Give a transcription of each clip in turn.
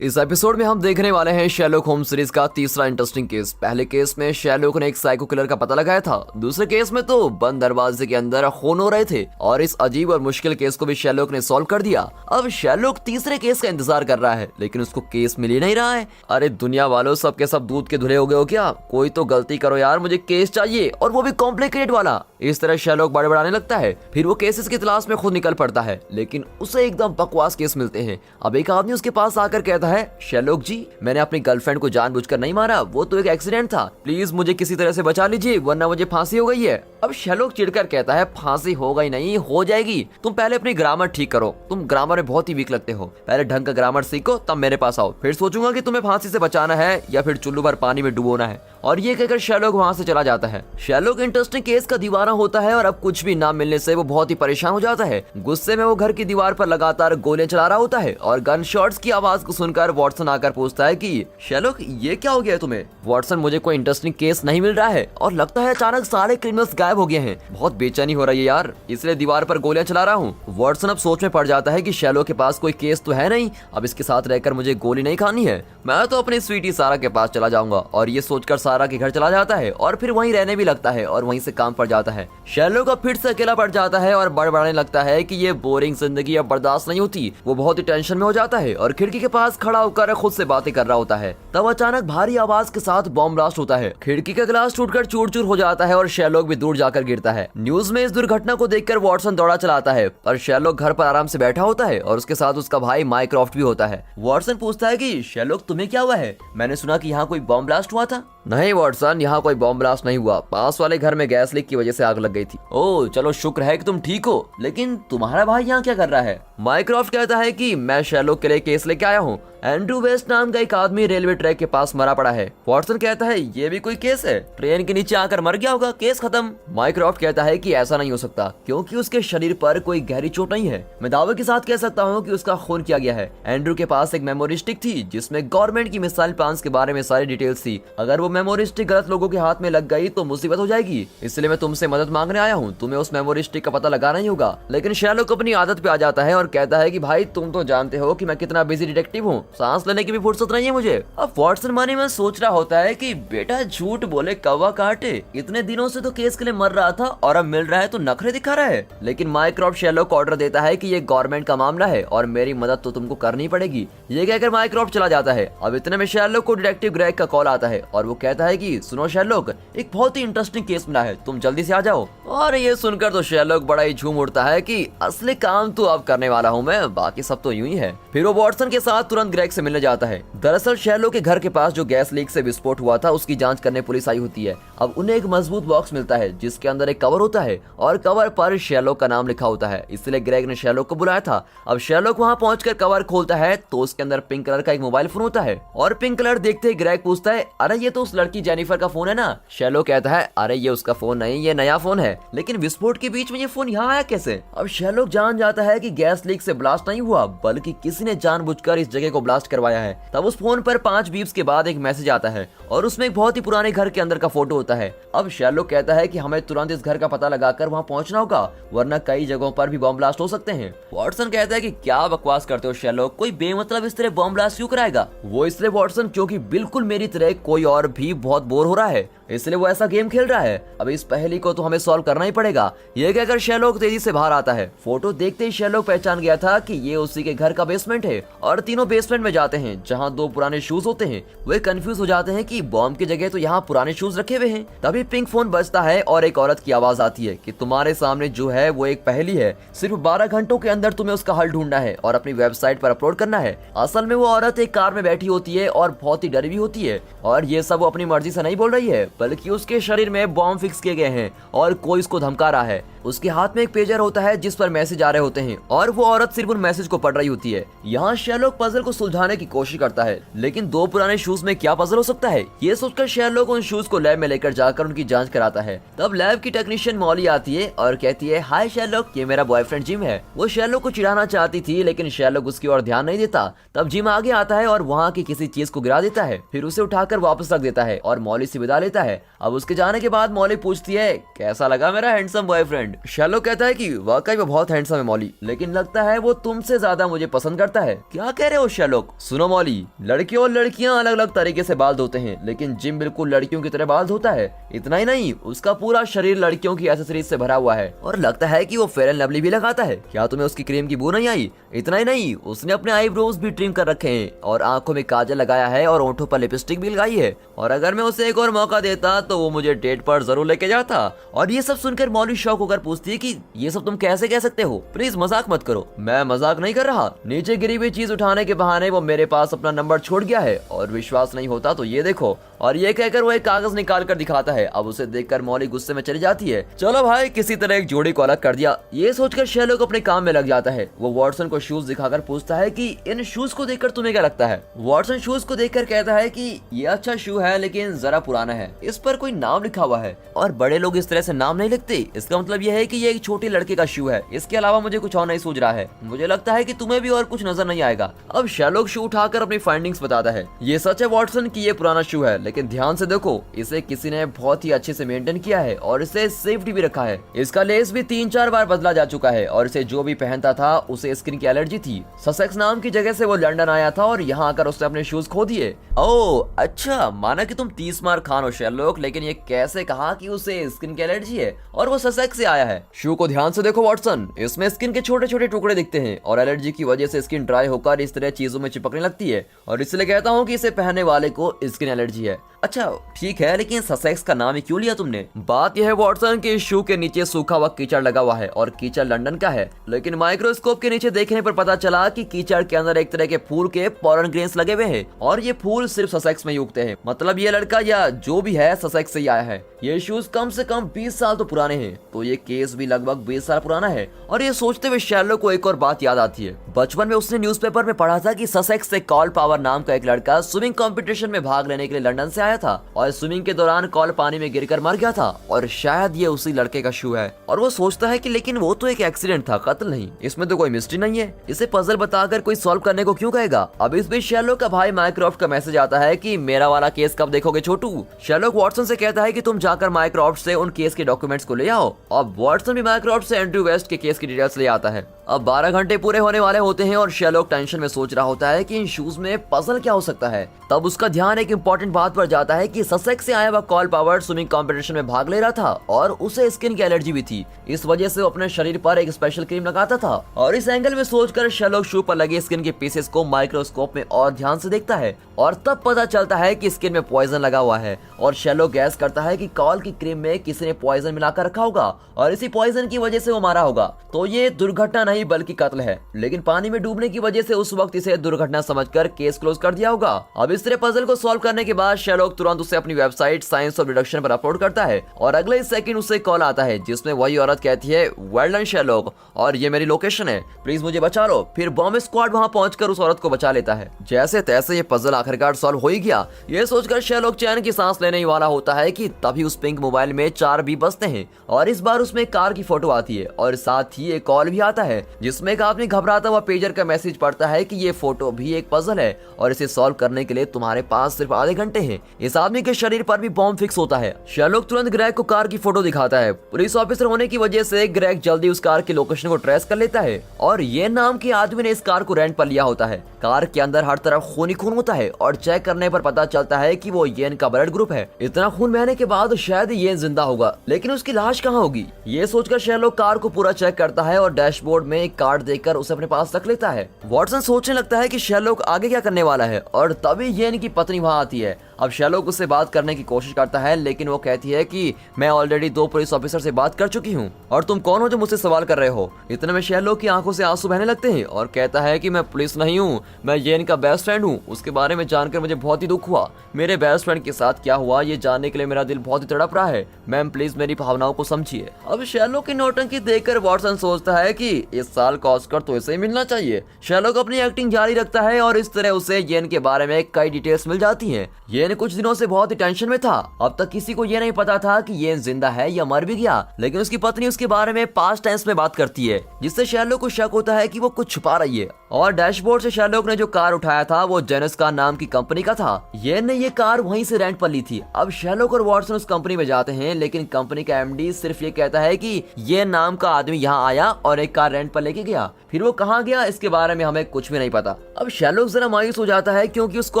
इस एपिसोड में हम देखने वाले हैं शेरलॉक होम्स सीरीज का तीसरा इंटरेस्टिंग केस। पहले केस में शेरलॉक ने एक साइको किलर का पता लगाया था, दूसरे केस में तो बंद दरवाजे के अंदर खून हो रहे थे और इस अजीब और मुश्किल केस को भी शेरलॉक ने सॉल्व कर दिया। अब शेरलॉक तीसरे केस का इंतजार कर रहा है, लेकिन उसको केस मिल ही नहीं रहा है। अरे दुनिया वालों, सब के सब दूध के धुले हो गए हो क्या? कोई तो गलती करो यार, मुझे केस चाहिए और वो भी कॉम्प्लिकेटेड वाला। इस तरह शेरलॉक बड़बड़ाने लगता है। फिर वो केसेस की तलाश में खुद निकल पड़ता है, लेकिन उसे एकदम बकवास केस मिलते हैं। अब एक आदमी उसके पास आकर कहता है, शेरलॉक जी, मैंने अपनी गर्लफ्रेंड को जानबूझकर नहीं मारा, वो तो एक एक्सीडेंट था, प्लीज मुझे किसी तरह से बचा लीजिए वरना मुझे फांसी हो गई है। अब शेरलॉक चिढ़कर कहता है, फांसी हो गई नहीं, हो जाएगी। तुम पहले अपनी ग्रामर ठीक करो, तुम ग्रामर में बहुत ही वीक लगते हो। पहले ढंग का ग्रामर सीखो, तब मेरे पास आओ, फिर सोचूंगा कि तुम्हें फांसी से बचाना है या फिर चुल्लू भर पानी में डुबोना है। और ये कहकर शेरलॉक वहां से चला जाता है। शेरलॉक इंटरेस्टिंग केस का दीवाना होता है और अब कुछ भी ना मिलने से वो बहुत ही परेशान हो जाता है। गुस्से में वो घर की दीवार पर लगातार गोलियां चला रहा होता है और गन शॉट्स की आवाज को सुनकर वॉटसन आकर पूछता है कि शेरलॉक, ये क्या हो गया है तुम्हें? वॉटसन, मुझे कोई इंटरेस्टिंग केस नहीं मिल रहा है और लगता है अचानक सारे क्रिमिनल्स गायब हो गए हैं। बहुत बेचैनी हो रही है यार, इसलिए दीवार पर गोलियां चला रहा हूँ। वॉटसन अब सोच में पड़ जाता है कि शेरलॉक के पास कोई केस तो है नहीं, अब इसके साथ रहकर मुझे गोली नहीं खानी है, मैं तो अपनी स्वीटी सारा के पास चला जाऊंगा। और ये सोचकर सारा के घर चला जाता है और फिर वहीं रहने भी लगता है और वहीं से काम पड़ जाता है। शेरलॉक अब फिर से अकेला पड़ जाता है और बड़बड़ाने लगता है कि ये बोरिंग जिंदगी अब बर्दाश्त नहीं होती। वो बहुत ही टेंशन में हो जाता है और खिड़की के पास खड़ा होकर खुद से बातें कर रहा होता है। तब अचानक भारी आवाज के साथ बॉम्ब ब्लास्ट होता है, खिड़की का ग्लास टूटकर चूर चूर हो जाता है और शेरलॉक भी दूर जाकर गिरता है। न्यूज में इस दुर्घटना को देखकर वॉटसन दौड़ा चलाता है, पर शेरलॉक घर पर आराम से बैठा होता है और उसके साथ उसका भाई माइक्रॉफ्ट भी होता है। वॉटसन पूछता है कि शेरलॉक, तुम्हें क्या हुआ है? मैंने सुना कि यहाँ कोई बॉम्ब ब्लास्ट हुआ था। नहीं वॉटसन, यहाँ कोई बॉम्ब ब्लास्ट नहीं हुआ, पास वाले घर में गैस लीक की वजह से आग लग गई थी। ओह चलो, शुक्र है कि तुम ठीक हो, लेकिन तुम्हारा भाई यहाँ क्या कर रहा है? माइक्रॉफ्ट कहता है कि मैं शेरलॉक के लिए केस लेके आया हूँ। एंड्रू वेस्ट नाम का एक आदमी रेलवे ट्रैक के पास मरा पड़ा है। वॉटसन कहता है, ये भी कोई केस है? ट्रेन के नीचे आकर मर गया होगा, केस खत्म। माइक्रॉफ्ट कहता है कि ऐसा नहीं हो सकता, क्योंकि उसके शरीर पर कोई गहरी चोट नहीं है। मैं दावे के साथ कह सकता हूँ कि उसका खून किया गया है। एंड्रू के पास एक मेमोरी स्टिक थी जिसमें गवर्नमेंट की मिसाइल प्लान्स के बारे में सारी डिटेल्स थी। अगर वो मेमोरी स्टिक गलत लोगों के हाथ में लग गई तो मुसीबत हो जाएगी, इसलिए मैं तुमसे मदद मांगने आया हूँ। तुम्हें उस मेमोरी स्टिक का पता लगाना ही होगा। लेकिन शेरलॉक अपनी आदत पे आ जाता है और कहता है कि भाई, तुम तो जानते हो कि मैं कितना बिजी डिटेक्टिव हूँ, सांस लेने की भी फुर्सत नहीं है मुझे। अब वॉटसन माने में सोच रहा होता है कि बेटा झूठ बोले कौवा काटे, इतने दिनों से तो केस के लिए मर रहा था और अब मिल रहा है तो नखरे दिखा रहा है। लेकिन माइक्रॉफ्ट शेरलॉक को ऑर्डर देता है कि ये गवर्नमेंट का मामला है और मेरी मदद तो तुमको करनी पड़ेगी। ये कहकर माइक्रॉफ्ट चला जाता है। अब इतने में शेरलॉक को डिटेक्टिव ग्रेग का कॉल आता है और वो कहता है कि सुनो शेरलॉक, एक बहुत ही इंटरेस्टिंग केस मिला है, तुम जल्दी से आ जाओ। और ये सुनकर तो शेरलॉक बड़ा ही झूम उठता है कि असली काम तो अब करने वाला हूँ मैं, बाकी सब तो यूं ही है। फिर वो वॉटसन के साथ तुरंत ग्रेग से मिलने जाता है। दरअसल शेरलॉक के घर के पास जो गैस लीक से विस्फोट हुआ था उसकी जांच करने पुलिस आई होती है। अब उन्हें एक मजबूत बॉक्स मिलता है जिसके अंदर एक कवर होता है और कवर पर शेरलॉक का नाम लिखा होता है, इसलिए ग्रेग ने शेरलॉक को बुलाया था। अब शेरलॉक वहां पहुंचकर कवर खोलता है तो उसके अंदर पिंक कलर का एक मोबाइल फोन होता है और पिंक कलर देखते ही ग्रेग पूछता है, अरे ये तो उस लड़की जेनिफर का फोन है ना? शेरलॉक कहता है, अरे ये उसका फोन नहीं, ये नया फोन है। लेकिन विस्फोट के बीच में ये फोन यहाँ आया कैसे? अब शेरलॉक जान जाता है कि गैस लीक से ब्लास्ट नहीं हुआ, बल्कि किसी ने जानबूझकर इस जगह को ब्लास्ट करवाया है। तब उस फोन पर 5 बीप्स के बाद एक मैसेज आता है और उसमें एक बहुत ही पुराने घर के अंदर का फोटो होता है। अब शेरलॉक कहता है कि हमें तुरंत इस घर का पता लगाकर वहां पहुंचना होगा, वरना कई जगहों पर भी बॉम्ब ब्लास्ट हो सकते हैं। वॉटसन कहता है कि क्या बकवास करते हो शेरलॉक, कोई बेमतलब इस तरह बॉम्ब ब्लास्ट क्यों कराएगा? वो इसलिए वॉटसन, क्योंकि बिल्कुल मेरी तरह कोई और भी बहुत बोर हो रहा है, इसलिए वो ऐसा गेम खेल रहा है। अब इस पहेली को तो हमें सॉल्व करना ही पड़ेगा। ये कहकर शेरलॉक तेजी से बाहर आता है। फोटो देखते ही शेरलॉक पहचान गया था कि ये उसी के घर का बेसमेंट है और तीनों बेसमेंट में जाते हैं जहाँ 2 पुराने शूज होते हैं। वे कंफ्यूज हो जाते हैं कि बॉम्ब की जगह तो यहाँ पुराने शूज रखे हुए हैं। तभी पिंक फोन बजता है और एक औरत की आवाज आती है कि तुम्हारे सामने जो है वो एक पहेली है, सिर्फ 12 घंटों के अंदर तुम्हें उसका हल ढूंढना है और अपनी वेबसाइट पर अपलोड करना है। असल में वो औरत एक कार में बैठी होती है और बहुत ही डरी हुई होती है और ये सब वो अपनी मर्जी से नहीं बोल रही है, बल्कि उसके शरीर में बॉम्ब फिक्स किए गए हैं और कोई उसको धमका रहा है। उसके हाथ में एक पेजर होता है जिस पर मैसेज आ रहे होते हैं और वो औरत सिर्फ उन मैसेज को पढ़ रही होती है। यहाँ शेरलॉक पजल को सुलझाने की कोशिश करता है, लेकिन 2 पुराने शूज में क्या पजल हो सकता है? ये सोचकर शेरलॉक उन शूज को लैब में लेकर जाकर उनकी जांच कराता है। तब लैब की टेक्नीशियन मॉली आती है और कहती है, हाय शेरलॉक, ये मेरा बॉयफ्रेंड जिम है। वो शेरलॉक को चिढ़ाना चाहती थी, लेकिन शेरलॉक उसकी ओर ध्यान नहीं देता। तब जिम आगे आता है और वहाँ की किसी चीज को गिरा देता है, फिर उसे उठाकर वापस रख देता है और मॉली से विदा लेता है। अब उसके जाने के बाद मॉली पूछती है, कैसा लगा मेरा हैंडसम बॉयफ्रेंड? फ्रेंड। शैलोक कहता है कि वाकई वो बहुत हैंडसम है मॉली, लेकिन लगता है वो तुमसे ज्यादा मुझे पसंद करता है। क्या कह रहे हो शैलोक? सुनो मॉली, लड़के और लड़कियां अलग अलग तरीके से बाल धोते हैं, लेकिन जिम बिल्कुल लड़कियों की तरह बाल धोता है। इतना ही नहीं, उसका पूरा शरीर लड़कियों की एक्सेसरीज से भरा हुआ है और लगता है कि वो फेयर एंड लवली भी लगाता है। क्या तुम्हें उसकी क्रीम की बू नहीं आई? इतना ही नहीं, उसने अपने आईब्रोज भी ट्रिम कर रखे हैं और आंखों में काजल लगाया है और होठों पर लिपस्टिक भी लगाई है। और अगर मैं उसे एक और मौका देता तो वो मुझे डेट पर जरूर लेके जाता। और ये सब सुनकर मॉली शौक होकर पूछती है कि ये सब तुम कैसे कह सकते हो? प्लीज मजाक मत करो। मैं मजाक नहीं कर रहा। नीचे गिरी हुई चीज उठाने के बहाने वो मेरे पास अपना नंबर छोड़ गया है और विश्वास नहीं होता तो ये देखो। और ये कहकर वो एक कागज निकाल कर दिखाता है। अब उसे देखकर मॉली गुस्से में चली जाती है। चलो भाई, किसी तरह एक जोड़ी को अलग कर दिया। ये सोचकर शैलोक अपने काम में लग जाता है। वो वॉटसन को शूज दिखाकर पूछता है कि इन शूज को देखकर तुम्हें क्या लगता है? वॉटसन शूज को देखकर कहता है कि ये अच्छा शू है, लेकिन जरा पुराना है, इस पर कोई नाम लिखा हुआ है और बड़े लोग इस तरह से नाम नहीं लिखते। इसका मतलब यह है कि ये एक छोटे लड़के का शू है। इसके अलावा मुझे कुछ और नहीं सूझ रहा है। मुझे लगता है कि तुम्हें भी और कुछ नजर नहीं आएगा। अब शैलोक शू उठाकर अपनी फाइंडिंग्स बताता है। ये सच है वॉटसन कि ये पुराना शू है, लेकिन ध्यान से देखो, इसे किसी ने बहुत ही अच्छे से मेंटेन किया है और इसे सेफ्टी भी रखा है। इसका लेस भी 3-4 बार बदला जा चुका है और इसे जो भी पहनता था उसे स्किन की एलर्जी थी। ससेक्स नाम की जगह से वो लंदन आया था और यहाँ आकर उसने अपने शूज खो दिए। ओह अच्छा, माना कि तुम 30 मार खान हो शैलोक, लेकिन ये कैसे कहा कि उसे स्किन की एलर्जी है और वो ससेक्स से आया है? शू को ध्यान से देखो वॉटसन, इसमें स्किन के छोटे छोटे टुकड़े दिखते हैं और एलर्जी की वजह से स्किन ड्राई होकर इस तरह चीजों में चिपकने लगती है और इसलिए कहता हूँ कि इसे पहनने वाले को स्किन एलर्जी है। अच्छा ठीक है, लेकिन ससेक्स का नाम ही क्यों लिया तुमने? बात यह है वॉटसन कि शू के नीचे सूखा हुआ कीचड़ लगा हुआ है और कीचड़ लंदन का है, लेकिन माइक्रोस्कोप के नीचे देखने पर पता चला कि कीचड़ के अंदर एक तरह के फूल के पोलन ग्रेन्स लगे हुए हैं और ये फूल सिर्फ ससेक्स में ही उगते हैं। मतलब ये लड़का या जो भी है ससेक्स से ही आया है। ये शूज कम से कम 20 साल तो पुराने हैं, तो ये केस भी लगभग 20 साल पुराना है। और ये सोचते हुए शैलोक को एक और बात याद आती है। बचपन में उसने न्यूज़पेपर में पढ़ा था कि ससेक्स से कॉल पावर नाम का एक लड़का स्विमिंग कंपटीशन में भाग लेने के लिए लंदन से आया था और स्विमिंग के दौरान कॉल पानी में गिरकर मर गया था और शायद ये उसी लड़के का शू है। और वो सोचता है कि लेकिन वो तो एक एक्सीडेंट था, कत्ल नहीं, इसमें तो कोई मिस्ट्री नहीं है। इसे पजल बताकर कोई सॉल्व करने को क्यों कहेगा? अब इस बीच शैलोक का भाई माइक्रोफ्ट का मैसेज आता है कि मेरा वाला केस कब देखोगे छोटू? शैलोक वॉटसन से कहता है कि तुम जाकर माइक्रोफ्ट से उन केस के डॉक्यूमेंट्स को ले आओ। अब वॉटसन भी माइक्रोफ्ट से एंड्रयू वेस्ट के केस की डिटेल्स ले आता है। अब 12 घंटे पूरे होने वाले होते हैं और शैलोक टेंशन में सोच रहा होता है कि इन शूज में पजल क्या हो सकता है। तब उसका ध्यान एक इम्पोर्टेंट बात पर जाता है कि ससेक्स से आया हुआ कॉल पावर्ड स्विमिंग कंपटीशन में भाग ले रहा था और उसे स्किन की एलर्जी भी थी। इस वजह से वो अपने शरीर पर एक स्पेशल क्रीम लगाता था। और इस एंगल में सोचकर शैलोक शू पर लगे स्किन के पीसेस को माइक्रोस्कोप में और ध्यान से देखता है और तब पता चलता है कि स्किन में पॉइजन लगा हुआ है। और शैलोक गैस करता है कि कॉल की क्रीम में किसी ने पॉइजन मिलाकर रखा होगा और इसी पॉइजन की वजह से वो मारा होगा। तो ये दुर्घटना नहीं बल्कि कत्ल है, लेकिन पानी में डूबने की वजह से उस वक्त इसे दुर्घटना समझकर केस क्लोज कर दिया होगा। अब इस तरह पजल को सॉल्व करने के बाद शैलोक तुरंत उसे अपनी वेबसाइट साइंस ऑफ डिडक्शन पर अपलोड करता है और अगले सेकंड उसे कॉल आता है जिसमें वही औरत कहती है, वेल डन शैलोक, और ये मेरी लोकेशन है, प्लीज मुझे बचा लो। फिर बॉम्ब स्क्वाड वहां पहुंचकर उस औरत को बचा लेता है। जैसे तैसे ये पजल आखिरकार सॉल्व हो ही गया। ये सोचकर शैलोक चैन की सांस लेने ही वाला होता है कि तभी उस पिंक मोबाइल में 4 बीप बजते हैं और इस बार उसमें कार की फोटो आती है और साथ ही एक कॉल भी आता है जिसमें एक आदमी घबराता हुआ पेजर का मैसेज पढ़ता है कि ये फोटो भी एक पजल है और इसे सॉल्व करने के लिए तुम्हारे पास सिर्फ आधे घंटे हैं। इस आदमी के शरीर पर भी बॉम्ब फिक्स होता है। शैलोक तुरंत ग्रेग को कार की फोटो दिखाता है। पुलिस ऑफिसर होने की वजह से ग्रेग जल्दी उस कार की लोकेशन को ट्रेस कर लेता है और ये नाम के आदमी ने इस कार को रेंट पर लिया होता है। कार के अंदर हर तरफ खून ही खून होता है और चेक करने पर पता चलता है कि वो येन का ब्लड ग्रुप है। इतना खून बहने के बाद शायद येन जिंदा होगा, लेकिन उसकी लाश कहाँ होगी? ये सोचकर शैलोक कार को पूरा चेक करता है और डैशबोर्ड में एक कार्ड देखकर उसे अपने पास रख लेता है। वॉटसन सोचने लगता है कि शैलोक आगे क्या करने वाला है और तभी येन की पत्नी वहाँ आती है। अब शैलोक उससे बात करने की कोशिश करता है, लेकिन वो कहती है कि मैं ऑलरेडी 2 पुलिस ऑफिसर से बात कर चुकी हूँ और तुम कौन हो जो मुझसे सवाल कर रहे हो? इतने में शैलोक की आंखों से आंसू बहने लगते हैं और कहता है कि मैं पुलिस नहीं हूँ, मैं येन का बेस्ट फ्रेंड हूँ। उसके बारे में जानकर मुझे बहुत ही दुख हुआ। मेरे बेस्ट फ्रेंड के साथ क्या हुआ ये जानने के लिए मेरा दिल बहुत ही तड़प रहा है। मैम प्लीज मेरी भावनाओं को समझिए। अब शैलोक की नौटंकी देखकर वॉटसन सोचता है कि इस साल का ऑस्कर तो इसे ही मिलना चाहिए। शैलोक अपनी एक्टिंग जारी रखता है और इस तरह उसे येन के बारे में कई डिटेल्स मिल जाती हैं। येन कुछ दिनों से बहुत ही टेंशन में था। अब तक किसी को ये नहीं पता था कि येन जिंदा है या मर भी गया, लेकिन उसकी पत्नी उसके बारे में पास्ट टेंस में बात करती है जिससे शैलोक को शक होता है कि वो कुछ छुपा रही है। और डैशबोर्ड से शेरलॉक ने जो कार उठाया था वो जेनस कार नाम की कंपनी का था। येन ने ये कार वहीं से रेंट पर ली थी। अब शेरलॉक और वॉटसन उस कंपनी में जाते हैं, लेकिन कंपनी का एमडी सिर्फ ये कहता है कि ये नाम का आदमी यहाँ आया और एक कार रेंट पर लेके गया। फिर वो कहाँ गया इसके बारे में हमें कुछ भी नहीं पता। अब शेरलॉक जरा मायूस हो जाता है क्योंकि उसको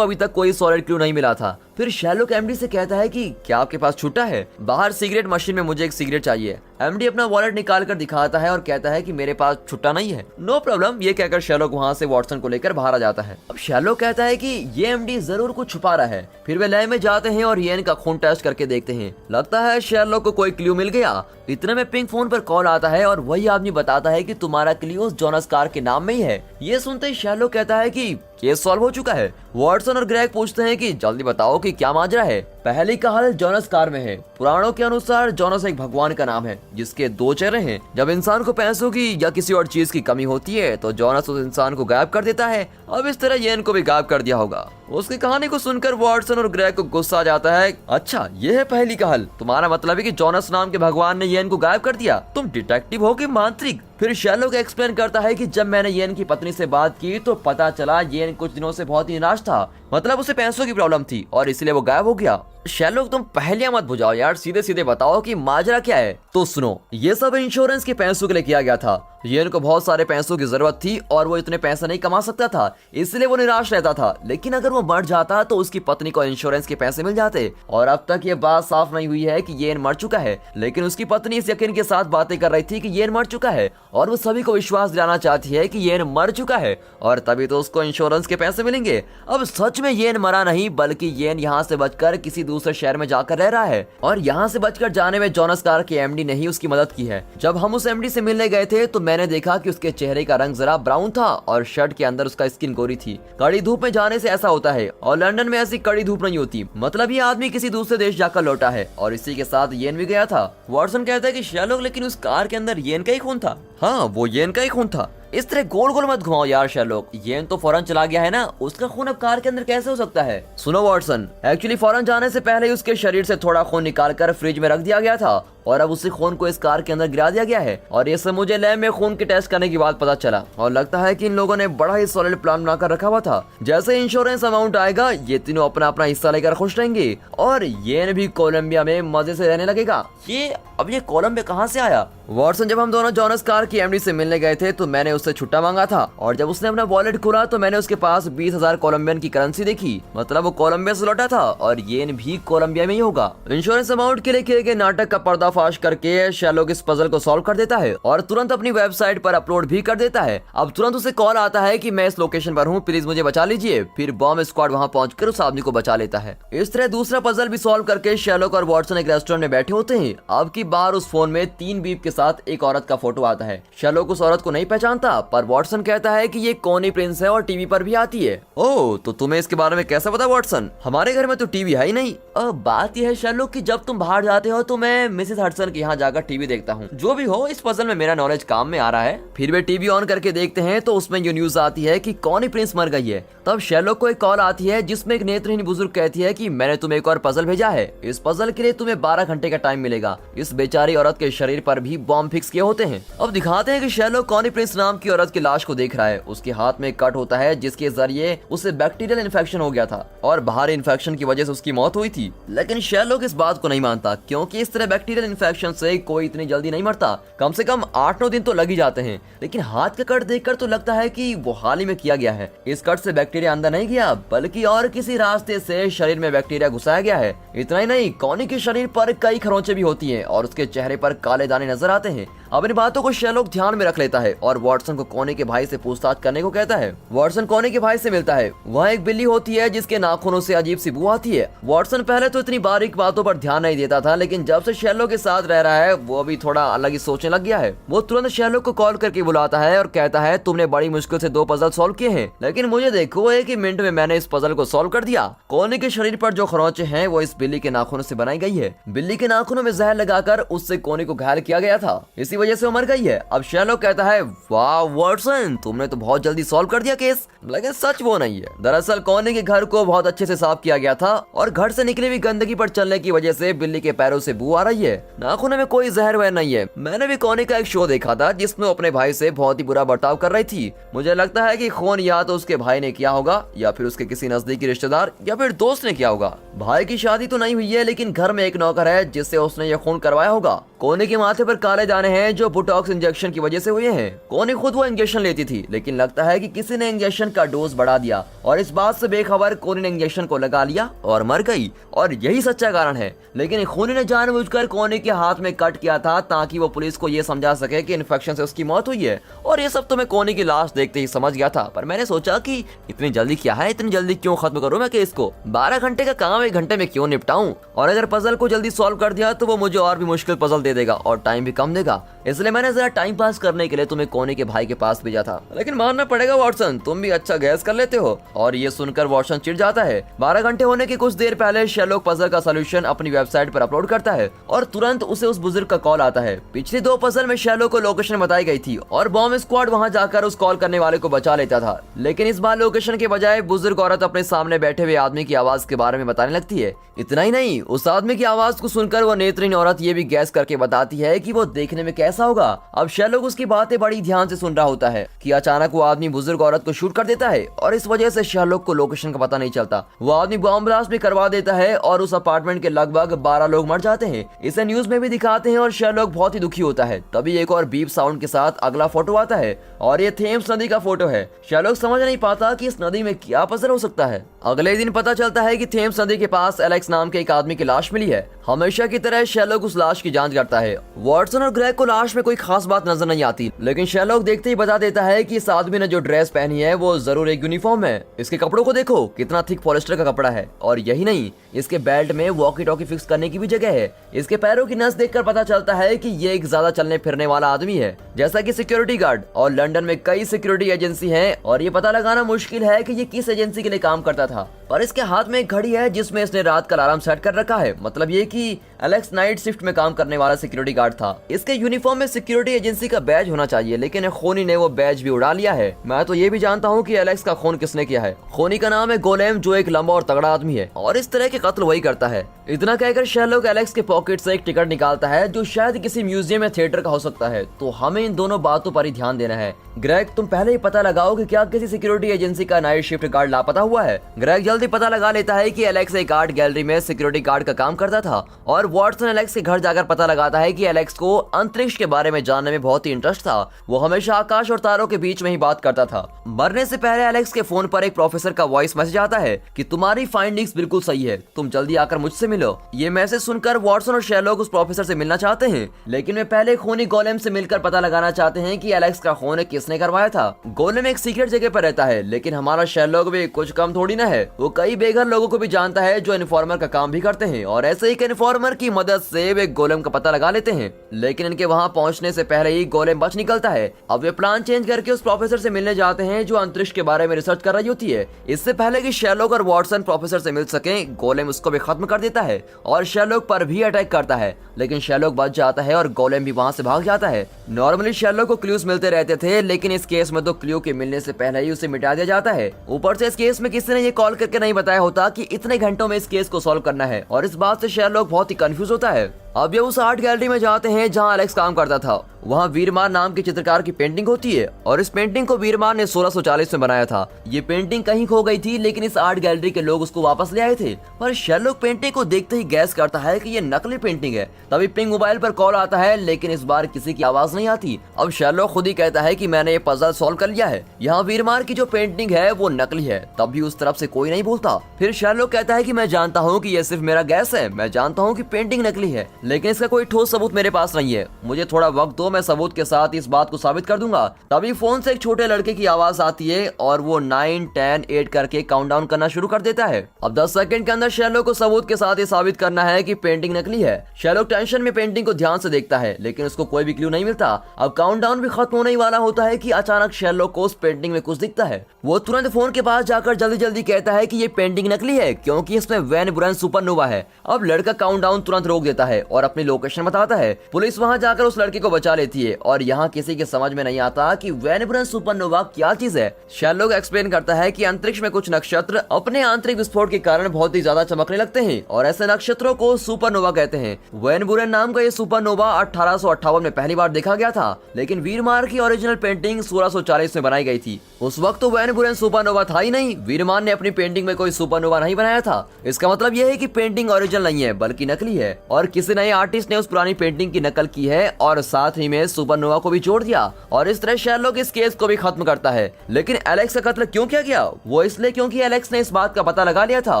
अभी तक कोई सॉलिड क्लू नहीं मिला था। फिर शेरलॉक एमडी से कहता है कि क्या आपके पास छुट्टा है? बाहर सिगरेट मशीन में मुझे एक सिगरेट चाहिए। एमडी अपना वॉलेट निकाल कर दिखाता है और कहता है कि मेरे पास छुट्टा नहीं है। नो प्रॉब्लम, ये कहकर शेरलॉक वहाँ से वॉटसन को लेकर बाहर आ जाता है। अब शेरलॉक कहता है कि ये एमडी जरूर कुछ छुपा रहा है। फिर वे लैब में जाते हैं और येन का खून टेस्ट करके देखते हैं। लगता है शेरलॉक को कोई क्लू मिल गया। इतने में पिंक फोन पर कॉल आता है और वही आदमी बताता है कि तुम्हारा क्लू उस जोनस कार के नाम में ही है। ये सुनते ही शेरलॉक कहता है कि केस सॉल्व हो चुका है। वॉटसन और ग्रेग पूछते हैं कि जल्दी बताओ कि क्या माजरा है। पहली का हल जोनस कार में है। पुराणों के अनुसार जोनस एक भगवान का नाम है जिसके दो चेहरे हैं। जब इंसान को पैसों की या किसी और चीज की कमी होती है तो जोनस उस इंसान को गायब कर देता है। अब इस तरह येन को भी गायब कर दिया होगा। उसकी कहानी को सुनकर वॉटसन और ग्रेग को गुस्सा आ जाता है। अच्छा, ये है पहली का हल। तुम्हारा मतलब है कि जोनस नाम के भगवान ने येन को गायब कर दिया? तुम डिटेक्टिव हो कि मांत्रिक? फिर शेरलॉक एक्सप्लेन करता है कि जब मैंने येन की पत्नी से बात की तो पता चला येन कुछ दिनों से बहुत ही निराश था। मतलब उसे पैसों की प्रॉब्लम थी और इसलिए वो गायब हो गया। शेरलॉक तुम पहलियां मत बुझाओ यार, सीधे सीधे बताओ कि माजरा क्या है। तो सुनो, ये सब इंश्योरेंस के पैसों के लिए किया गया था। येन को बहुत सारे पैसों की जरूरत थी और वो इतने पैसे नहीं कमा सकता था, इसलिए वो निराश रहता था। लेकिन अगर वो मर जाता तो उसकी पत्नी को इंश्योरेंस के पैसे मिल जाते। और अब तक ये बात साफ नहीं हुई है कि येन मर चुका है, लेकिन उसकी पत्नी इस यकीन के साथ बातें कर रही थी कि येन मर चुका है और वो सभी को विश्वास दिलाना चाहती है कि येन मर चुका है और तभी तो उसको इंश्योरेंस के पैसे मिलेंगे। अब सच में येन मरा नहीं, बल्कि येन यहाँ से बचकर किसी दूसरे शहर में जाकर रह रहा है और यहाँ से बचकर जाने में जोनस कार के एमडी ने ही उसकी मदद की है। जब हम उस एमडी से मिलने गए थे तो मैंने देखा कि उसके चेहरे का रंग जरा ब्राउन था और शर्ट के अंदर उसका स्किन गोरी थी। कड़ी धूप में जाने से ऐसा होता है और लंदन में ऐसी कड़ी धूप नहीं होती। मतलब ये आदमी किसी दूसरे देश जाकर लौटा है और इसी के साथ येन भी गया था। वॉटसन कहता है कि शेरलॉक, लेकिन उस कार के अंदर येन का ही खून था। हाँ, वो येन का ही खून था। इस तरह गोल गोल मत घुमाओ यार शेरलॉक, येन तो फौरन चला गया है ना, उसका खून अब कार के अंदर कैसे हो सकता है? सुनो वॉटसन, एक्चुअली फौरन जाने से पहले उसके शरीर से थोड़ा खून निकालकर फ्रिज में रख दिया गया था और अब उसी खून को इस कार के अंदर गिरा दिया गया है। और ये सब मुझे लैब में खून के टेस्ट करने के बाद पता चला और लगता है कि इन लोगों ने बड़ा ही सॉलिड प्लान बनाकर रखा हुआ था। जैसे इंश्योरेंस अमाउंट आएगा ये तीनों अपना अपना हिस्सा लेकर खुश रहेंगे और येन भी कोलंबिया में मजे से रहने लगेगा। ये कोलंबिया कहाँ से आया? वॉटसन, जब हम दोनों जोनस कार की एमडी से मिलने गए थे तो मैंने उससे छुट्टा मांगा था और जब उसने अपना वॉलेट खोला तो मैंने उसके पास 20,000 कोलंबियन की करेंसी देखी। मतलब वो कोलंबिया से लौटा था और येन भी कोलंबिया में ही होगा। इंश्योरेंस अमाउंट के लिए किए गए नाटक का पर्दाफाश करके शेरलॉक इस पजल को सॉल्व कर देता है और तुरंत अपनी वेबसाइट पर अपलोड भी कर देता है। अब तुरंत उसे कॉल आता है कि मैं इस लोकेशन पर हूँ, प्लीज मुझे बचा लीजिए। फिर बॉम्ब स्क्वाड वहाँ पहुंचकर उस आदमी को बचा लेता है। इस तरह दूसरा पजल भी सॉल्व करके शेरलॉक और वॉटसन एक रेस्टोरेंट में बैठे होते हैं। अब की बार उस फोन में 3 बीप के साथ एक औरत का फोटो आता है। शेरलॉक उस औरत को नहीं पहचानता, पर वॉटसन कहता है कि ये कॉनी प्रिंस है और टीवी पर भी आती है। ओह, तो तुम्हें इसके बारे में कैसा पता वॉटसन? हमारे घर में तो टीवी है ही नहीं। बात यह है शेरलॉक कि जब तुम बाहर जाते हो तो मैं मिसेस हडसन के यहाँ जाकर टीवी देखता हूँ। जो भी हो, इस पजल में मेरा नॉलेज काम में आ रहा है। फिर वे टीवी ऑन करके देखते हैं तो उसमें ये न्यूज आती है कि कॉनी प्रिंस मर गई है। तब शेरलॉक को एक कॉल आती है जिसमें एक नेत्रहीन बुजुर्ग कहती है कि मैंने तुम्हें एक और पजल भेजा है। इस पजल के लिए तुम्हें 12 घंटे का टाइम मिलेगा। इस बेचारी औरत के शरीर पर भी बॉम्ब फिक्स किए होते हैं। अब दिखाते हैं कि शेरलॉक कॉनी प्रिंस नाम की औरत की लाश को देख रहा है। उसके हाथ में कट होता है जिसके जरिए उसे बैक्टीरियल इन्फेक्शन हो गया था और बाहरी इन्फेक्शन की वजह से उसकी मौत हुई थी। लेकिन शेरलॉक इस बात को नहीं मानता क्योंकि इस तरह बैक्टीरियल इन्फेक्शन से कोई इतनी जल्दी नहीं मरता। कम से कम 8-9 दिन तो लग ही जाते हैं। लेकिन हाथ का कट देखकर तो लगता है कि वो हाल ही में किया गया है। इस कट से बैक्टीरिया अंदर नहीं गया बल्कि और किसी रास्ते से शरीर में बैक्टीरिया घुसाया गया है। इतना ही नहीं, कॉनी के शरीर पर कई खरोंचे भी होती हैं और उसके चेहरे पर काले दाने नजर आते हैं। अपनी बातों को शेरलॉक ध्यान में रख लेता है और वॉटसन को कॉनी के भाई से पूछताछ करने को कहता है। वॉटसन कॉनी के भाई से मिलता है। वहाँ एक बिल्ली होती है जिसके नाखूनों से अजीब सी बू आती है। वॉटसन पहले तो इतनी बारीक बातों पर ध्यान नहीं देता था, लेकिन जब से शेरलॉक के साथ रह रहा है वो भी थोड़ा अलग ही सोचने लग गया है। वो तुरंत शेरलॉक को कॉल करके बुलाता है और कहता है तुमने बड़ी मुश्किल से 2 पजल सॉल्व किए हैं, लेकिन मुझे देखो 1 ही मिनट में मैंने इस पजल को सॉल्व कर दिया। कॉनी के शरीर पर जो खरोंचे हैं वो इस बिल्ली के नाखूनों से बनाई गई है। बिल्ली के नाखूनों में जहर लगाकर उससे कॉनी को घायल किया गया था। इसी वजह से वो मर गई है। अब शेरलॉक कहता है वाह वाटसन, तुमने तो बहुत जल्दी सॉल्व कर दिया केस। लेकिन सच वो नहीं है। दरअसल कॉनी के घर को बहुत अच्छे से साफ किया गया था और घर से निकली हुई गंदगी पर चलने की वजह से बिल्ली के पैरों से बू आ रही है। नाखून में कोई जहर वह नहीं है। मैंने भी कॉनी का एक शो देखा था जिसमें वो अपने भाई से बहुत ही बुरा बर्ताव कर रही थी। मुझे लगता है कि खून या तो उसके भाई ने किया होगा या फिर उसके किसी नजदीकी रिश्तेदार या फिर दोस्त ने किया होगा। भाई की शादी तो नहीं हुई है लेकिन घर में एक नौकर है जिससे उसने यह खून करवाया होगा। कोनी के माथे पर काले दाने हैं जो बोटॉक्स इंजेक्शन की वजह से हुए हैं। कोनी खुद वो इंजेक्शन लेती थी लेकिन लगता है कि किसी ने इंजेक्शन का डोज बढ़ा दिया और इस बात से बेखबर कोनी ने इंजेक्शन को लगा लिया और मर गई और यही सच्चा कारण है। लेकिन कोनी ने जानबूझकर कोनी के हाथ में कट किया था ताकि वो पुलिस को ये समझा सके कि इन्फेक्शन से उसकी मौत हुई है। और ये सब तो मैं कोनी की लाश देखते ही समझ गया था, पर मैंने सोचा कि इतनी जल्दी क्या है, इतनी जल्दी क्यों खत्म करूं मैं केस को। 12 घंटे का काम 1 घंटे में क्यों निपटाऊं। और अगर पजल को जल्दी सॉल्व कर दिया तो वो मुझे और भी मुश्किल पजल दे देगा और टाइम भी कम देगा। इसलिए मैंने जरा टाइम पास करने के लिए तुम्हें कोनी के भाई के पास भेजा था। लेकिन मानना पड़ेगा वाटसन, तुम भी अच्छा गैस कर लेते हो। और ये सुनकर वाटसन चिढ़ जाता है। 12 घंटे होने के कुछ देर पहले शेरलॉक पजल का सॉल्यूशन अपनी वेबसाइट पर अपलोड करता है और तुरंत उसे उस बुजुर्ग का कॉल आता है। पिछली 2 पजल में शेरलॉक को लोकेशन बताई गई थी और बॉम्ब स्क्वाड वहां जाकर उस कॉल करने वाले को बचा लेता था। लेकिन इस बार लोकेशन के बजाय बुजुर्ग औरत अपने सामने बैठे हुए आदमी की आवाज के बारे में बताने लगती है। इतना ही नहीं, उस आदमी की आवाज को सुनकर वो नेत्रहीन औरत ये भी गैस करके बताती है कि वो देखने में कैसा होगा। अब शेरलॉक उसकी बातें बड़ी ध्यान से सुन रहा होता है कि अचानक वो आदमी बुजुर्ग औरत को शूट कर देता है और इस वजह से शेरलॉक को लोकेशन का पता नहीं चलता। वो आदमी बॉम्ब ब्लास्ट भी करवा देता है और उस अपार्टमेंट के लगभग 12 लोग मर जाते हैं। इसे न्यूज में भी दिखाते हैं और शेरलॉक बहुत ही दुखी होता है। तभी एक और बीप साउंड के साथ अगला फोटो आता है और ये थेम्स नदी का फोटो है। शेरलॉक समझ नहीं पाता कि इस नदी में क्या पजल हो सकता है। अगले दिन पता चलता है कि थेम्स नदी के पास एलेक्स नाम के एक आदमी की लाश मिली है। हमेशा की तरह शेरलॉक उस लाश की जांच करता है। वाटसन और ग्रेग को लाश में कोई खास बात नजर नहीं आती, लेकिन शेरलॉक देखते ही बता देता है कि इस आदमी ने जो ड्रेस पहनी है वो जरूर एक यूनिफॉर्म है। इसके कपड़ों को देखो, कितना थिक पॉलिस्टर का कपड़ा है। और यही नहीं, इसके बेल्ट में वॉकी टॉकी फिक्स करने की भी जगह है। इसके पैरों की नस देखकर पता चलता है कि ये एक ज्यादा चलने फिरने वाला आदमी है, जैसा कि सिक्योरिटी गार्ड। और लंदन में कई सिक्योरिटी एजेंसी हैं और ये पता लगाना मुश्किल है कि ये किस एजेंसी के लिए काम करता था। पर इसके हाथ में एक घड़ी है जिसमें इसने रात का अलार्म सेट कर रखा है। मतलब ये कि एलेक्स नाइट शिफ्ट में काम करने वाला सिक्योरिटी गार्ड था। इसके यूनिफॉर्म में सिक्योरिटी एजेंसी का बैज होना चाहिए, लेकिन खोनी ने वो बैज भी उड़ा लिया है। मैं तो ये भी जानता हूँ कि एलेक्स का खून किसने किया है। खोनी का नाम है गोलेम, जो एक लंबा और तगड़ा आदमी है और इस तरह के कत्ल वही करता है। इतना कहकर शेरलॉक एलेक्स के पॉकेट से एक टिकट निकालता है जो शायद किसी म्यूजियम या थिएटर का हो सकता है। तो हमें इन दोनों बातों पर ही ध्यान देना है। ग्रेग, तुम पहले ही पता लगाओ कि क्या किसी सिक्योरिटी एजेंसी का नाइट शिफ्ट गार्ड लापता हुआ है। ग्रेग जल्दी पता लगा लेता है कि एलेक्स एक आर्ट गैलरी में सिक्योरिटी गार्ड का काम करता था और वाटसन एलेक्स के घर जाकर पता लगाता है कि एलेक्स को अंतरिक्ष के बारे में जानने में बहुत ही इंटरेस्ट था। वो हमेशा आकाश और तारों के बीच में ही बात करता था। मरने से पहले एलेक्स के फोन पर एक प्रोफेसर का वॉइस मैसेज आता है कि तुम्हारी फाइंडिंग्स बिल्कुल सही है, तुम जल्दी आकर मुझसे मिलो। ये मैसेज सुनकर वाटसन और शेरलॉक उस प्रोफेसर से मिलना चाहते हैं, लेकिन वे पहले खूनी गोलेम से मिलकर पता लगाना चाहते हैं कि एलेक्स का खून किसने करवाया था। गोलेम एक सीक्रेट जगह पर रहता है, लेकिन हमारा शेरलॉक भी कुछ कम थोड़ी ना है। वो कई बेघर लोगों को भी जानता है जो इन्फॉर्मर का काम भी करते हैं और ऐसे ही एक इन्फॉर्मर की मदद से वे गोलेम का पता लगा लेते हैं। लेकिन इनके वहां पहुंचने से पहले ही गोलेम बच निकलता है। अब वे प्लान चेंज करके उस प्रोफेसर से मिलने जाते हैं जो अंतरिक्ष के बारे में रिसर्च कर रही होती है। इससे पहले कि शेरलॉक और वाटसन प्रोफेसर से मिल सके, गोलेम उसको भी खत्म कर देता है और शेरलॉक पर भी अटैक करता है। लेकिन शेरलॉक बच जाता है और गोलेम भी वहां से भाग जाता है। नॉर्मली शेरलॉक को क्लूज मिलते रहते थे, लेकिन इस केस में तो क्लू के मिलने से पहले ही उसे मिटा दिया जाता है। ऊपर से इस केस में किसी ने ये कॉल करके नहीं बताया होता कि इतने घंटों में इस केस को सॉल्व करना है और इस बात से शेरलॉक बहुत ही कंफ्यूज होता है। अब ये उस आर्ट गैलरी में जाते हैं जहां एलेक्स काम करता था। वहां वीरमार नाम के चित्रकार की पेंटिंग होती है और इस पेंटिंग को वीरमार ने 1640 में बनाया था। ये पेंटिंग कहीं खो गई थी, लेकिन इस आर्ट गैलरी के लोग उसको वापस ले आए थे। पर शेरलॉक पेंटिंग को देखते ही गैस करता है कि ये नकली पेंटिंग है। तभी पिंग मोबाइल पर कॉल आता है, लेकिन इस बार किसी की आवाज नहीं आती। अब शेरलॉक खुद ही कहता है कि मैंने ये पजल सॉल्व कर लिया है, यहाँ वीरमार की जो पेंटिंग है वो नकली है। तब भी उस तरफ से कोई नहीं बोलता। फिर शेरलॉक कहता है कि मैं जानता हूँ कि ये सिर्फ मेरा गैस है, मैं जानता हूँ कि पेंटिंग नकली है, लेकिन इसका कोई ठोस सबूत मेरे पास नहीं है। मुझे थोड़ा वक्त दो, मैं सबूत के साथ इस बात को साबित कर दूंगा। तभी फोन से एक छोटे लड़के की आवाज आती है और वो 9, 10, 8 करके काउंटडाउन करना शुरू कर देता है। अब 10 सेकंड के अंदर शेरलॉक को सबूत के साथ ये साबित करना है कि पेंटिंग नकली है। शेरलॉक टेंशन में पेंटिंग को ध्यान से देखता है, लेकिन उसको कोई भी क्लू नहीं मिलता। अब काउंटडाउन भी खत्म होने ही वाला होता है कि अचानक शेरलॉक को उस पेंटिंग में कुछ दिखता है। वो तुरंत फोन के पास जाकर जल्दी जल्दी कहता है कि ये पेंटिंग नकली है, क्योंकि इसमें वैन बुरेन सुपरनोवा है। अब लड़का काउंटडाउन तुरंत रोक देता है और अपनी लोकेशन बताता है। पुलिस वहाँ जाकर उस लड़की को बचा लेती है और यहाँ किसी के समझ में नहीं आता कि वैन ब्यूरेन सुपरनोवा क्या चीज है। शेरलॉक एक्सप्लेन करता है कि अंतरिक्ष में कुछ नक्षत्र अपने आंतरिक विस्फोट के कारण बहुत ही ज्यादा चमकने लगते हैं और ऐसे नक्षत्रों को सुपरनोवा कहते हैं। वैन ब्यूरेन नाम का ये सुपरनोवा 1858 में पहली बार देखा गया था, लेकिन वीरमार की ओरिजिनल पेंटिंग 1640 में बनाई गई थी। उस वक्त तो वैन ब्यूरेन सुपरनोवा था ही नहीं, वीरमान ने अपनी पेंटिंग में कोई सुपरनोवा नहीं बनाया था। इसका मतलब यह है कि पेंटिंग ओरिजिनल नहीं है बल्कि नकली है और किसी नए आर्टिस्ट ने उस पुरानी पेंटिंग की नकल की है और साथ ही में सुपरनोवा को भी जोड़ दिया और इस तरह शेरलॉक इस केस को भी खत्म करता है। लेकिन एलेक्स का कत्ल क्यों किया गया? वो इसलिए क्योंकि एलेक्स ने इस बात का पता लगा लिया था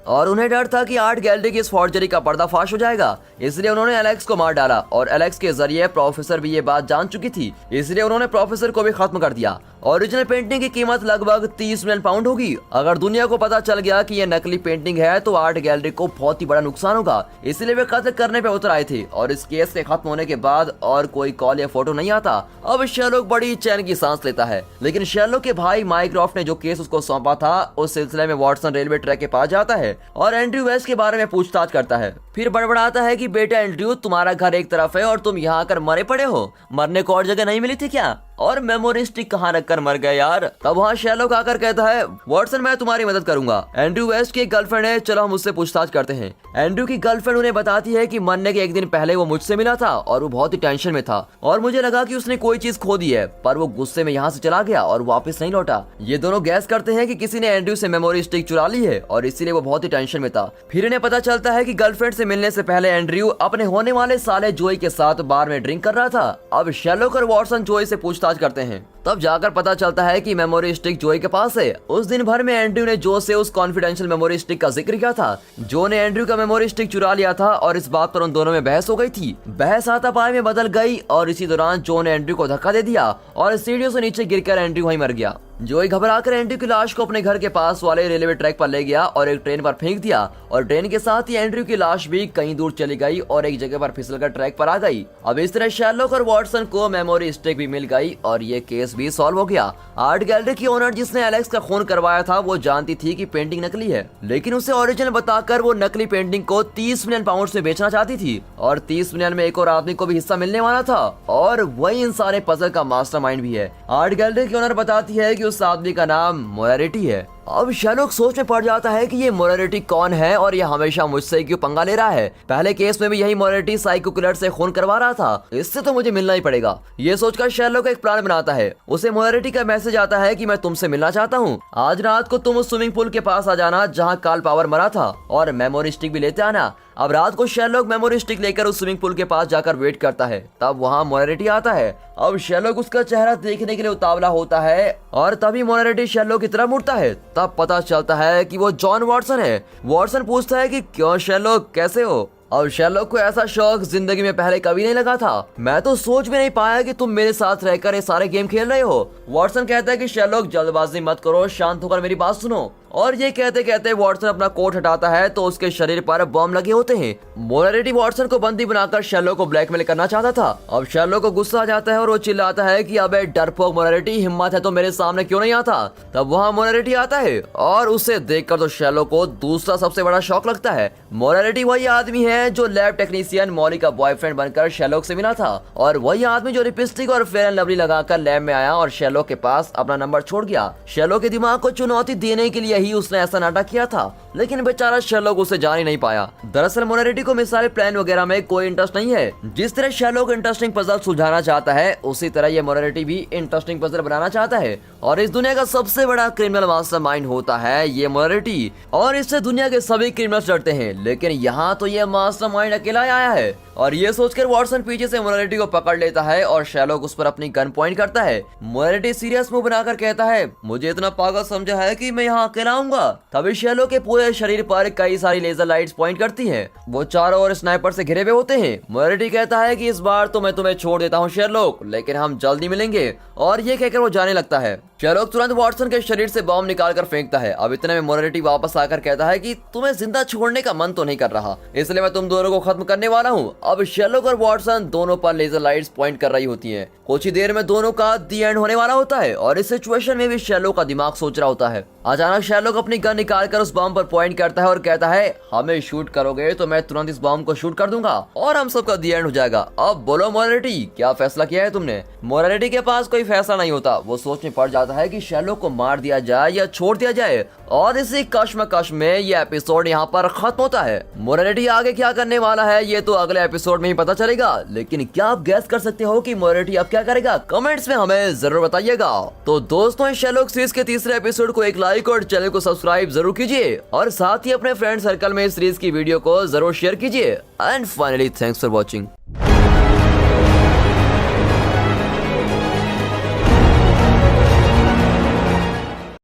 और उन्हें डर था कि आर्ट गैलरी की इस फॉर्जरी का पर्दाफाश हो जाएगा, इसलिए उन्होंने एलेक्स को मार डाला और एलेक्स के जरिए प्रोफेसर भी ये बात जान चुकी थी, इसलिए उन्होंने प्रोफेसर को भी खत्म कर दिया। ओरिजिनल पेंटिंग की कीमत लगभग 30 मिलियन पाउंड होगी। अगर दुनिया को पता चल गया कि ये नकली पेंटिंग है तो आर्ट गैलरी को बहुत ही बड़ा नुकसान होगा, इसलिए वे कत्ल करने पे उतर आए थे और इस केस के खत्म होने के बाद और कोई कॉल या फोटो नहीं आता। अब शेरलॉक बड़ी चैन की सांस लेता है, लेकिन शेरलॉक के भाई माइक्रॉफ्ट ने जो केस उसको सौंपा था उस सिलसिले में वाटसन रेलवे ट्रैक के पास जाता है और एंड्रयू वेस्ट के बारे में पूछताछ करता है। फिर बड़बड़ाता है कि बेटा एंड्रयू, तुम्हारा घर एक तरफ है और तुम यहाँ आकर मरे पड़े हो, मरने को और जगह नहीं मिली थी क्या? और मेमोरी स्टिक कहाँ रखकर मर गए यार? तब वहाँ शेरलॉक आकर कहता है, वाटसन मैं तुम्हारी मदद करूंगा। एंड्रयू वेस्ट की गर्लफ्रेंड है, चलो हम उससे पूछताछ करते हैं। एंड्रयू की गर्लफ्रेंड उन्हें बताती है कि मरने के एक दिन पहले वो मुझसे मिला था और वो बहुत ही टेंशन में था और मुझे लगा कि उसने कोई चीज खो दी है, पर वो गुस्से में यहाँ से चला गया और वापस नहीं लौटा। ये दोनों गैस करते हैं कि किसी ने एंड्रयू से मेमोरी स्टिक चुरा ली है और इसीलिए वो बहुत ही टेंशन में था। फिर इन्हें पता चलता है कि गर्लफ्रेंड से मिलने से पहले एंड्रयू अपने होने वाले साले जोई के साथ बार में ड्रिंक कर रहा था। अब शेरलॉक और वाटसन जोई से पूछताछ करते हैं, तब जाकर पता चलता है कि मेमोरी स्टिक जोई के पास है। उस दिन भर में एंड्रयू ने जो से उस कॉन्फिडेंशियल मेमोरी स्टिक का जिक्र किया था। जो ने एंड्रयू का मेमोरी स्टिक चुरा लिया था और इस बात पर उन दोनों में बहस हो गई थी। बहस हाथापाई में बदल गई और इसी दौरान जो ने एंड्रयू को धक्का दे दिया और सीढ़ियों से नीचे गिरकर एंड्रयू वहीं मर गया। जोई घबराकर एंड्रयू की लाश को अपने घर के पास वाले रेलवे ट्रैक पर ले गया और एक ट्रेन पर फेंक दिया और ट्रेन के साथ ही एंड्रयू की लाश भी कहीं दूर चली गई और एक जगह पर फिसलकर ट्रैक पर आ गई। अब इस तरह शेरलॉक और वाटसन को मेमोरी स्टिक भी मिल गई और ये केस भी सॉल्व हो गया। आर्ट गैलरी की ओनर जिसने एलेक्स का खून करवाया था वो जानती थी कि पेंटिंग नकली है, लेकिन उसे ओरिजिनल बताकर वो नकली पेंटिंग को 30 मिलियन पाउंड में बेचना चाहती थी और 30 मिलियन में एक और आदमी को भी हिस्सा मिलने वाला था और वही इन सारे पजल का मास्टरमाइंड भी है। आर्ट गैलरी की ओनर बताती है कि उस आदमी का नाम मोरारिटी है। अब शेरलॉक सोच में पड़ जाता है कि ये मोरारिटी कौन है और ये हमेशा मुझसे क्यों पंगा ले रहा है। पहले केस में भी यही मोरारिटी साइको किलर से खून करवा रहा था, इससे तो मुझे मिलना ही पड़ेगा। ये सोचकर शेरलॉक एक प्लान बनाता है। उसे मोरारिटी का मैसेज आता है कि मैं तुमसे मिलना चाहता हूँ, आज रात को तुम उस स्विमिंग पूल के पास आ जाना जहाँ कार्ल पावर मरा था और मेमोरी स्टिक भी लेते आना। अब रात को शेरलॉक मेमोरी स्टिक लेकर उस स्विमिंग पूल के पास जाकर वेट करता है। तब वहाँ मोरारिटी आता है। अब शेरलॉक उसका चेहरा देखने के लिए उतावला होता है और तभी मोरारिटी शेरलॉक की तरफ मुड़ता है। तब पता चलता है कि वो जॉन वाटसन है। वाटसन पूछता है कि क्यों शेरलॉक, कैसे हो? अब शेरलॉक को ऐसा शौक जिंदगी में पहले कभी नहीं लगा था। मैं तो सोच भी नहीं पाया कि तुम मेरे साथ रहकर ये सारे गेम खेल रहे हो। वाटसन कहता है कि शेरलॉक जल्दबाजी मत करो, शांत होकर मेरी बात सुनो। और ये कहते कहते वाटसन अपना कोट हटाता है तो उसके शरीर पर बम लगे होते हैं। मोरारिटी वाटसन को बंदी बनाकर शेरलॉक को ब्लैकमेल करना चाहता था। अब शेरलॉक को गुस्सा आ जाता है और वो चिल्लाता है कि अबे डरपोक मोरारिटी, हिम्मत है तो मेरे सामने क्यों नहीं आता? तब वहाँ मोरारिटी आता है और उसे देखकर तो शेरलॉक को दूसरा सबसे बड़ा शौक लगता है। मोरारिटी वही आदमी है जो लैब टेक्नीशियन मॉली का बॉयफ्रेंड बनकर शेरलॉक से मिला था और वही आदमी जो लिपस्टिक और फेयर एंड लवली लगाकर लैब में आया और शेरलॉक के पास अपना नंबर छोड़ गया। शेरलॉक के दिमाग को चुनौती देने के लिए ही उसने ऐसा नाटक किया था, लेकिन बेचारा शेरलॉक उसे जान ही नहीं पाया। दरअसल मोरारिटी को मिसाइल प्लान वगैरह में कोई इंटरेस्ट नहीं है। जिस तरह शेरलॉक इंटरेस्टिंग पजल सुलझाना चाहता है उसी तरह ये मोरारिटी भी इंटरेस्टिंग पजल बनाना चाहता है और इस दुनिया का सबसे बड़ा क्रिमिनल मास्टरमाइंड होता है ये मोरारिटी और इससे दुनिया के सभी क्रिमिनल्स डरते हैं। लेकिन यहाँ तो ये मास्टरमाइंड अकेला ही आया है और ये सोचकर वाटसन पीछे से मोरारिटी को पकड़ लेता है और शेरलॉक उस पर अपनी गन पॉइंट करता है। मोरारिटी सीरियस मुंह बनाकर कहता है, मुझे इतना पागल समझा है कि मैं यहाँ अकेला आऊंगा? तभी शेरलॉक के पूरे शरीर पर कई सारी लेजर लाइट्स पॉइंट करती हैं। वो चारों ओर स्नाइपर से घिरे हुए होते हैं। मोरारिटी कहता है कि इस बार तो मैं तुम्हें छोड़ देता हूँ शेरलॉक, लेकिन हम जल्दी मिलेंगे और ये कहकर वो जाने लगता है। शेरलॉक तुरंत वाटसन के शरीर से बॉम्ब निकालकर फेंकता है। अब इतने में मोरारिटी वापस आकर कहता है कि तुम्हें जिंदा छोड़ने का मन तो नहीं कर रहा, इसलिए मैं तुम दोनों को खत्म करने वाला हूँ। अब शेरलॉक और वॉटसन दोनों पर लेजर लाइट्स पॉइंट कर रही होती हैं। कुछ ही देर में दोनों का दी एंड होने वाला होता है और इस सिचुएशन में भी शेरलॉक का दिमाग सोच रहा होता है। अचानक शेरलॉक अपनी गन निकालकर उस बम पर पॉइंट करता है और कहता है, हमें शूट करोगे तो मैं तुरंत इस बम को शूट कर दूंगा और हम सबका दी एंड हो जाएगा। अब बोलो मोरालिटी, क्या फैसला किया है तुमने? मोरालिटी के पास कोई फैसला नहीं होता। वो सोच में पड़ जाता है कि शेरलॉक को मार दिया जाए या छोड़ दिया जाए और इसी कश्मकश में ये एपिसोड यहाँ पर खत्म होता है। मोरालिटी आगे क्या करने वाला है ये तो अगले एपिसोड में ही पता चलेगा, लेकिन क्या आप गैस कर सकते हो कि मोरालिटी अब क्या करेगा? कमेंट्स में हमें जरूर बताइएगा। तो दोस्तों, इस शेरलॉक सीरीज के तीसरे एपिसोड को एक लाइक और चैनल को सब्सक्राइब जरूर कीजिए और साथ ही अपने फ्रेंड सर्कल में इस सीरीज की वीडियो को जरूर शेयर कीजिए। And finally thanks for watching.